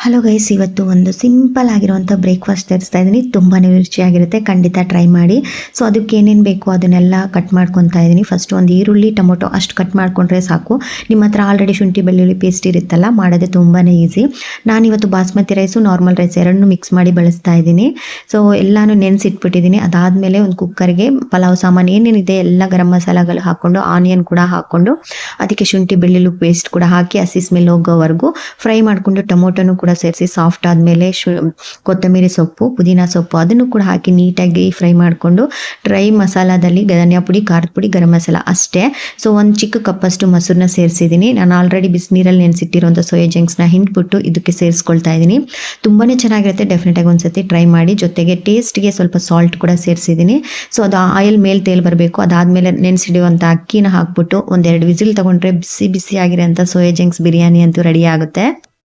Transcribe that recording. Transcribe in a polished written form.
Hello guys, ಇವತ್ತು ಒಂದು simple ಆಗಿರುವಂಥ ಬ್ರೇಕ್ಫಾಸ್ಟ್ ತರಿಸ್ತಾ ಇದ್ದೀನಿ. ತುಂಬಾ ರುಚಿಯಾಗಿರುತ್ತೆ, ಖಂಡಿತ ಟ್ರೈ ಮಾಡಿ. ಸೊ ಅದಕ್ಕೆ ಏನೇನು ಬೇಕು ಅದನ್ನೆಲ್ಲ ಕಟ್ ಮಾಡ್ಕೊತಾ ಇದ್ದೀನಿ. ಫಸ್ಟ್ ಒಂದು ಈರುಳ್ಳಿ, ಟೊಮೊಟೊ ಅಷ್ಟು ಕಟ್ ಮಾಡ್ಕೊಂಡ್ರೆ ಸಾಕು. ನಿಮ್ಮ ಹತ್ರ ಆಲ್ರೆಡಿ ಶುಂಠಿ ಬೆಳ್ಳುಳ್ಳಿ ಪೇಸ್ಟ್ ಇರುತ್ತಲ್ಲ, ಮಾಡೋದು ತುಂಬಾ ಈಸಿ. ನಾನಿವತ್ತು ಬಾಸ್ಮತಿ ರೈಸು ನಾರ್ಮಲ್ ರೈಸ್ ಎರಡನ್ನೂ ಮಿಕ್ಸ್ ಮಾಡಿ ಬಳಸ್ತಾ ಇದ್ದೀನಿ. ಸೊ ಎಲ್ಲನೂ ನೆನೆಸಿಟ್ಬಿಟ್ಟಿದ್ದೀನಿ. ಅದಾದಮೇಲೆ ಒಂದು ಕುಕ್ಕರ್ಗೆ ಪಲಾವ್ ಸಾಮಾನು ಏನೇನಿದೆ ಎಲ್ಲ ಗರಂ ಮಸಾಲಗಳು ಹಾಕ್ಕೊಂಡು, ಆನಿಯನ್ ಕೂಡ ಹಾಕ್ಕೊಂಡು, ಅದಕ್ಕೆ ಶುಂಠಿ ಬೆಳ್ಳುಳ್ಳಿ ಪೇಸ್ಟ್ ಕೂಡ ಹಾಕಿ ಹಸಿ ಸ್ಮೆಲ್ ಹೋಗೋವರೆಗೂ ಫ್ರೈ ಮಾಡಿಕೊಂಡು, ಟೊಮೊಟೊನು ಕೂಡ ಸೇರಿಸಿ ಸಾಫ್ಟ್ ಆದಮೇಲೆ ಕೊತ್ತಂಬರಿ ಸೊಪ್ಪು, ಪುದೀನ ಸೊಪ್ಪು ಅದನ್ನು ಕೂಡ ಹಾಕಿ ನೀಟಾಗಿ ಫ್ರೈ ಮಾಡಿಕೊಂಡು, ಡ್ರೈ ಮಸಾಲದಲ್ಲಿ ಧನಿಯಾ ಪುಡಿ, ಖಾರದ ಪುಡಿ, ಗರಂ ಮಸಾಲ ಅಷ್ಟೇ. ಸೊ ಒಂದು ಚಿಕ್ಕ ಕಪ್ಪಷ್ಟು ಮೊಸರನ್ನ ಸೇರಿಸಿದ್ದೀನಿ. ನಾನು ಆಲ್ರೆಡಿ ಬಿಸಿನೀರಲ್ಲಿ ನೆನೆಸಿಟ್ಟಿರುವಂಥ ಸೋಯಾ ಜಂಕ್ಸ್ನ ಹಿಂಡ್ಬಿಟ್ಟು ಇದಕ್ಕೆ ಸೇರಿಸ್ಕೊಳ್ತಾ ಇದ್ದೀನಿ. ತುಂಬಾ ಚೆನ್ನಾಗಿರುತ್ತೆ, ಡೆಫಿನೆಟಾಗಿ ಒಂದ್ಸತಿ ಟ್ರೈ ಮಾಡಿ. ಜೊತೆಗೆ ಟೇಸ್ಟ್ಗೆ ಸ್ವಲ್ಪ ಸಾಲ್ಟ್ ಕೂಡ ಸೇರಿಸಿದ್ದೀನಿ. ಸೊ ಅದು ಆಯಿಲ್ ಮೇಲೆ ತೇಲ್ ಬರಬೇಕು. ಅದಾದಮೇಲೆ ನೆನೆಸಿಡುವಂಥ ಅಕ್ಕಿನ ಹಾಕ್ಬಿಟ್ಟು ಒಂದೆರಡು ವಿಸಿಲ್ ತೊಗೊಂಡ್ರೆ ಬಿಸಿ ಬಿಸಿ ಆಗಿರೋಂಥ ಸೋಯಾ ಜಂಕ್ಸ್ ಬಿರಿಯಾನಿ ಅಂತೂ ರೆಡಿ ಆಗುತ್ತೆ.